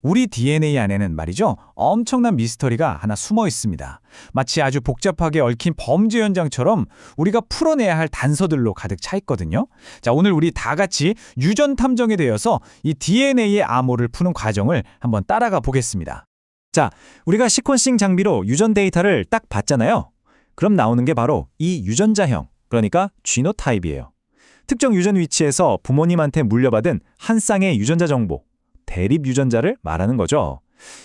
우리 DNA 안에는 말이죠, 엄청난 미스터리가 하나 숨어 있습니다. 마치 아주 복잡하게 얽힌 범죄 현장처럼 우리가 풀어내야 할 단서들로 가득 차 있거든요. 자, 오늘 우리 다 같이 유전 탐정에 대해서 이 DNA의 암호를 푸는 과정을 한번 따라가 보겠습니다. 자, 우리가 시퀀싱 장비로 유전 데이터를 딱 봤잖아요. 그럼 나오는 게 바로 이 유전자형, 그러니까 지노타입이에요. 특정 유전 위치에서 부모님한테 물려받은 한 쌍의 유전자 정보, 대립 유전자를 말하는 거죠.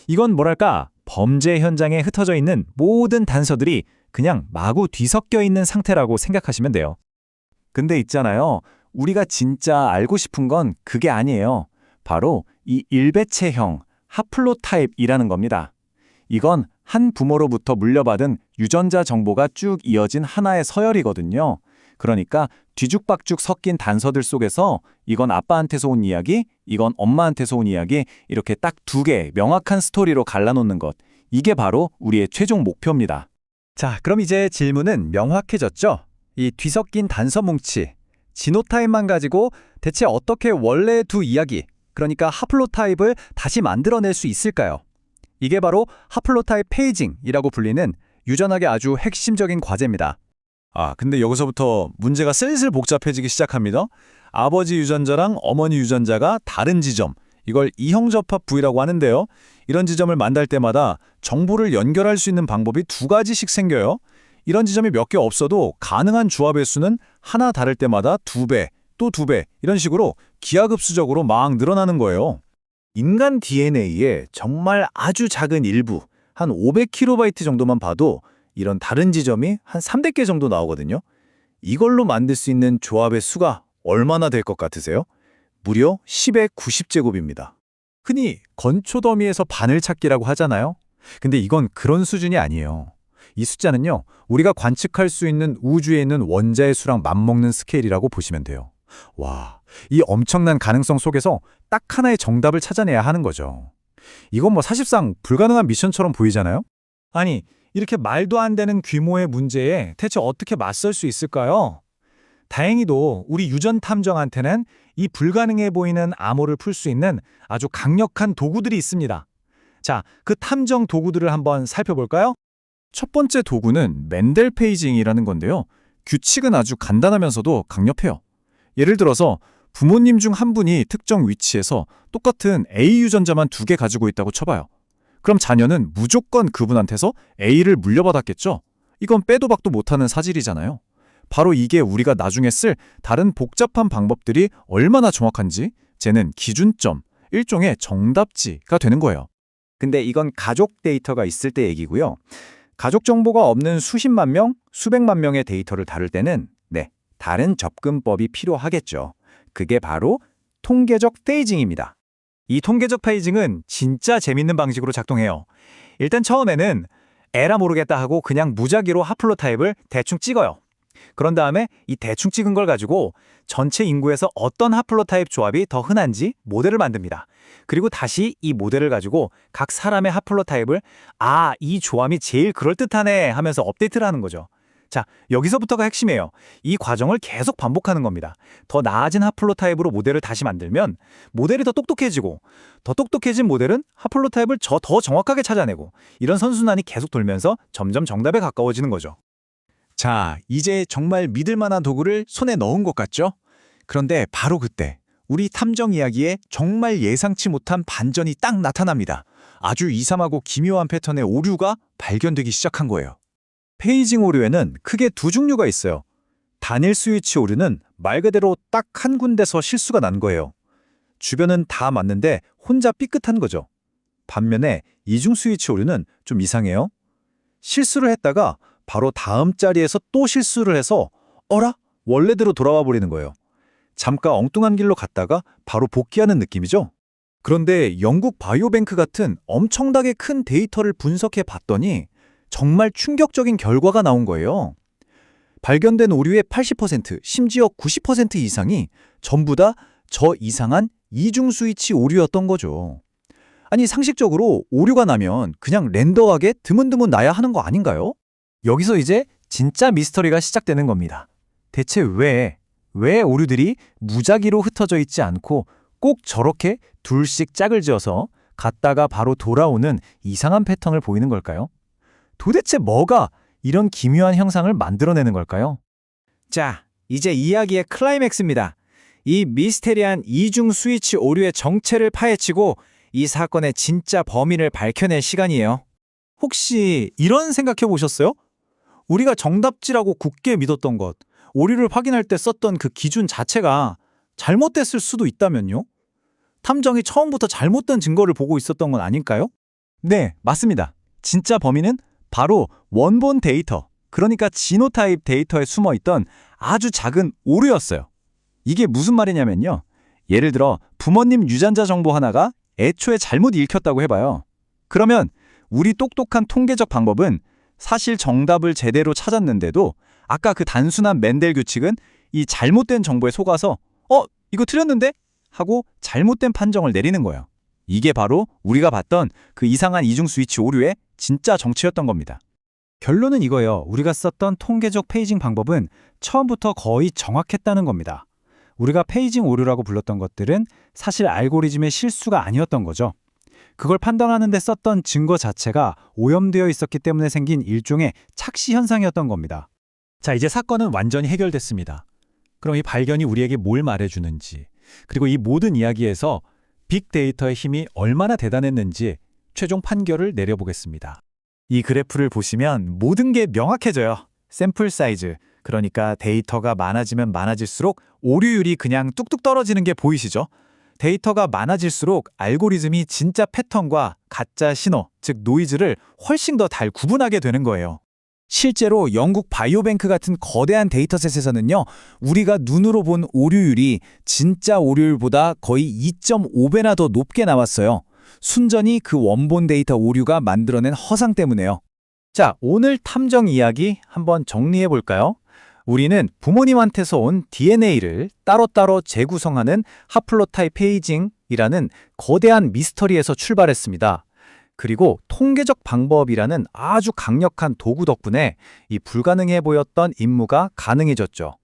이건 뭐랄까, 범죄 현장에 흩어져 있는 모든 단서들이 그냥 마구 뒤섞여 있는 상태라고 생각하시면 돼요. 근데 있잖아요. 우리가 진짜 알고 싶은 건 그게 아니에요. 바로 이 일배체형, 하플로타입이라는 겁니다. 이건 한 부모로부터 물려받은 유전자 정보가 쭉 이어진 하나의 서열이거든요. 그러니까 뒤죽박죽 섞인 단서들 속에서 이건 아빠한테서 온 이야기, 이건 엄마한테서 온 이야기, 이렇게 딱 두 개 명확한 스토리로 갈라놓는 것. 이게 바로 우리의 최종 목표입니다. 자, 그럼 이제 질문은 명확해졌죠? 이 뒤섞인 단서 뭉치, 지노타입만 가지고 대체 어떻게 원래의 두 이야기, 그러니까 하플로타입을 다시 만들어낼 수 있을까요? 이게 바로 하플로타입 페이징이라고 불리는 유전학의 아주 핵심적인 과제입니다. 근데 여기서부터 문제가 슬슬 복잡해지기 시작합니다. 아버지 유전자랑 어머니 유전자가 다른 지점, 이걸 이형접합 부위라고 하는데요. 이런 지점을 만날 때마다 정보를 연결할 수 있는 방법이 두 가지씩 생겨요. 이런 지점이 몇 개 없어도 가능한 조합의 수는 하나 다를 때마다 2배, 또 2배, 이런 식으로 기하급수적으로 막 늘어나는 거예요. 인간 DNA의 정말 아주 작은 일부, 한 500kB 정도만 봐도 이런 다른 지점이 한 300개 정도 나오거든요. 이걸로 만들 수 있는 조합의 수가 얼마나 될 것 같으세요? 무려 10의 90제곱입니다. 흔히 건초 더미에서 반을 찾기라고 하잖아요. 근데 이건 그런 수준이 아니에요. 이 숫자는요, 우리가 관측할 수 있는 우주에 있는 원자의 수랑 맞먹는 스케일이라고 보시면 돼요. 와, 이 엄청난 가능성 속에서 딱 하나의 정답을 찾아내야 하는 거죠. 이건 사실상 불가능한 미션처럼 보이잖아요? 아니, 이렇게 말도 안 되는 규모의 문제에 대체 어떻게 맞설 수 있을까요? 다행히도 우리 유전 탐정한테는 이 불가능해 보이는 암호를 풀 수 있는 아주 강력한 도구들이 있습니다. 자, 그 탐정 도구들을 한번 살펴볼까요? 첫 번째 도구는 멘델 페이징이라는 건데요. 규칙은 아주 간단하면서도 강력해요. 예를 들어서 부모님 중 한 분이 특정 위치에서 똑같은 A 유전자만 2개 가지고 있다고 쳐봐요. 그럼 자녀는 무조건 그분한테서 A를 물려받았겠죠? 이건 빼도 박도 못하는 사실이잖아요. 바로 이게 우리가 나중에 쓸 다른 복잡한 방법들이 얼마나 정확한지 쟤는 기준점, 일종의 정답지가 되는 거예요. 근데 이건 가족 데이터가 있을 때 얘기고요. 가족 정보가 없는 수십만 명, 수백만 명의 데이터를 다룰 때는 다른 접근법이 필요하겠죠. 그게 바로 통계적 페이징입니다. 이 통계적 페이징은 진짜 재밌는 방식으로 작동해요. 일단 처음에는 에라 모르겠다 하고 그냥 무작위로 하플로타입을 대충 찍어요. 그런 다음에 이 대충 찍은 걸 가지고 전체 인구에서 어떤 하플로타입 조합이 더 흔한지 모델을 만듭니다. 그리고 다시 이 모델을 가지고 각 사람의 하플로타입을 이 조합이 제일 그럴듯하네 하면서 업데이트를 하는 거죠. 자, 여기서부터가 핵심이에요. 이 과정을 계속 반복하는 겁니다. 더 나아진 하플로타입으로 모델을 다시 만들면 모델이 더 똑똑해지고 더 똑똑해진 모델은 하플로타입을 더 정확하게 찾아내고 이런 선순환이 계속 돌면서 점점 정답에 가까워지는 거죠. 자, 이제 정말 믿을 만한 도구를 손에 넣은 것 같죠? 그런데 바로 그때 우리 탐정 이야기에 정말 예상치 못한 반전이 딱 나타납니다. 아주 이상하고 기묘한 패턴의 오류가 발견되기 시작한 거예요. 페이징 오류에는 크게 두 종류가 있어요. 단일 스위치 오류는 말 그대로 딱 한 군데서 실수가 난 거예요. 주변은 다 맞는데 혼자 삐끗한 거죠. 반면에 이중 스위치 오류는 좀 이상해요. 실수를 했다가 바로 다음 자리에서 또 실수를 해서 어라? 원래대로 돌아와 버리는 거예요. 잠깐 엉뚱한 길로 갔다가 바로 복귀하는 느낌이죠. 그런데 영국 바이오뱅크 같은 엄청나게 큰 데이터를 분석해 봤더니 정말 충격적인 결과가 나온 거예요. 발견된 오류의 80%, 심지어 90% 이상이 전부 다 저 이상한 이중 스위치 오류였던 거죠. 아니, 상식적으로 오류가 나면 그냥 랜덤하게 드문드문 나야 하는 거 아닌가요? 여기서 이제 진짜 미스터리가 시작되는 겁니다. 대체 왜 오류들이 무작위로 흩어져 있지 않고 꼭 저렇게 둘씩 짝을 지어서 갔다가 바로 돌아오는 이상한 패턴을 보이는 걸까요? 도대체 뭐가 이런 기묘한 형상을 만들어내는 걸까요? 자, 이제 이야기의 클라이맥스입니다. 이 미스테리한 이중 스위치 오류의 정체를 파헤치고 이 사건의 진짜 범인을 밝혀낼 시간이에요. 혹시 이런 생각해 보셨어요? 우리가 정답지라고 굳게 믿었던 것, 오류를 확인할 때 썼던 그 기준 자체가 잘못됐을 수도 있다면요? 탐정이 처음부터 잘못된 증거를 보고 있었던 건 아닐까요? 네, 맞습니다. 진짜 범인은 바로 원본 데이터, 그러니까 지노타입 데이터에 숨어있던 아주 작은 오류였어요. 이게 무슨 말이냐면요. 예를 들어 부모님 유전자 정보 하나가 애초에 잘못 읽혔다고 해봐요. 그러면 우리 똑똑한 통계적 방법은 사실 정답을 제대로 찾았는데도 아까 그 단순한 멘델 규칙은 이 잘못된 정보에 속아서 이거 틀렸는데? 하고 잘못된 판정을 내리는 거예요. 이게 바로 우리가 봤던 그 이상한 이중 스위치 오류의 진짜 정체였던 겁니다. 결론은 이거예요. 우리가 썼던 통계적 페이징 방법은 처음부터 거의 정확했다는 겁니다. 우리가 페이징 오류라고 불렀던 것들은 사실 알고리즘의 실수가 아니었던 거죠. 그걸 판단하는 데 썼던 증거 자체가 오염되어 있었기 때문에 생긴 일종의 착시 현상이었던 겁니다. 자, 이제 사건은 완전히 해결됐습니다. 그럼 이 발견이 우리에게 뭘 말해주는지, 그리고 이 모든 이야기에서 빅데이터의 힘이 얼마나 대단했는지 최종 판결을 내려보겠습니다. 이 그래프를 보시면 모든 게 명확해져요. 샘플 사이즈, 그러니까 데이터가 많아지면 많아질수록 오류율이 그냥 뚝뚝 떨어지는 게 보이시죠? 데이터가 많아질수록 알고리즘이 진짜 패턴과 가짜 신호, 즉 노이즈를 훨씬 더 잘 구분하게 되는 거예요. 실제로 영국 바이오뱅크 같은 거대한 데이터셋에서는요, 우리가 눈으로 본 오류율이 진짜 오류율보다 거의 2.5배나 더 높게 나왔어요. 순전히 그 원본 데이터 오류가 만들어낸 허상 때문에요. 자, 오늘 탐정 이야기 한번 정리해 볼까요? 우리는 부모님한테서 온 DNA를 따로따로 재구성하는 하플로타입 페이징이라는 거대한 미스터리에서 출발했습니다. 그리고 통계적 방법이라는 아주 강력한 도구 덕분에 이 불가능해 보였던 임무가 가능해졌죠.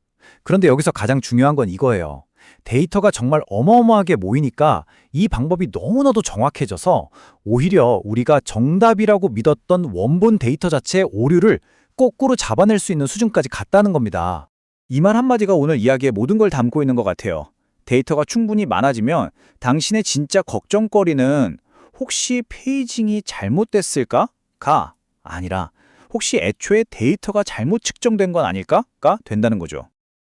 그런데 여기서 가장 중요한 건 이거예요. 데이터가 정말 어마어마하게 모이니까 이 방법이 너무나도 정확해져서 오히려 우리가 정답이라고 믿었던 원본 데이터 자체의 오류를 거꾸로 잡아낼 수 있는 수준까지 갔다는 겁니다. 이 말 한마디가 오늘 이야기의 모든 걸 담고 있는 것 같아요. 데이터가 충분히 많아지면 당신의 진짜 걱정거리는 혹시 페이징이 잘못됐을까?가 아니라 혹시 애초에 데이터가 잘못 측정된 건 아닐까?가 된다는 거죠.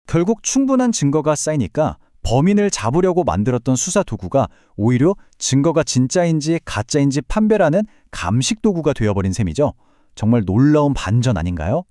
결국 충분한 증거가 쌓이니까 범인을 잡으려고 만들었던 수사 도구가 오히려 증거가 진짜인지 가짜인지 판별하는 감식 도구가 되어버린 셈이죠. 정말 놀라운 반전 아닌가요?